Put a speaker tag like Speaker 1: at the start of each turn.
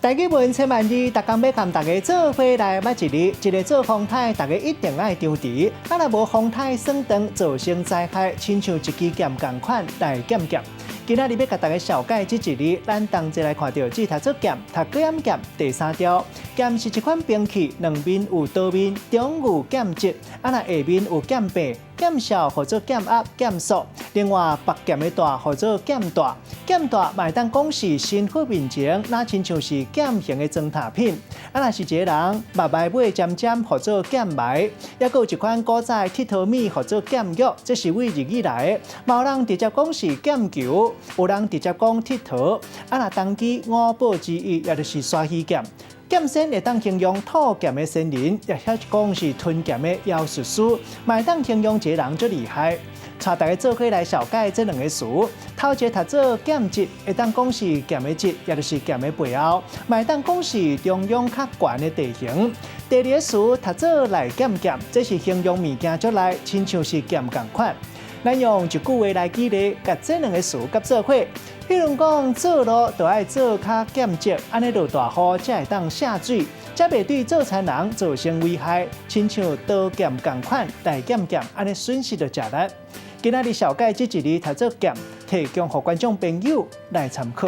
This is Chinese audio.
Speaker 1: 大家问千万二，大家要跟大家做伙来捌一日，一个做风台，大家一定爱张持。啊，若无风台算长，造成灾害，亲像一支剑同款来剑剑。今仔日要甲大家小解这一日，咱同齐来看到这台做剑，它高音剑第3条。剑是一款兵器，两面有刀面，中有剑质，啊，若下面有剑柄。剑鞘或者剑压、剑束，另外白剑的带或者剑带，剑带卖当讲是身躯面前，那亲像是剑形的装塔品。啊，若是一个人目眉尾尖尖或者剑眉，也有一款古早铁头米或者剑玉，这是为日语来的。有人直接讲是剑球，有人直接讲铁头。啊，若当机五宝之一，也就是刷鱼剑。剑身会当形容土剑的仙人，也晓讲是吞剑的妖术师，嘛当形容一个人最厉害。带大家做伙来小解这两个词。头一个读做剑质，会当讲是剑的质，也就是剑的背后，嘛当讲是中央较悬的地形。第二个词读做内剑剑，这是形容物件足内，亲像是剑同款。咱用一句话来举例，甲这两个词合做伙。比如讲，做路就爱做较剑质，安尼落大雨才会当下水，才袂对做田人造成危害，亲像刀剑同款，大剑剑安尼损失就食力。今仔日小解这一日读做剑，提供给观众朋友来参考。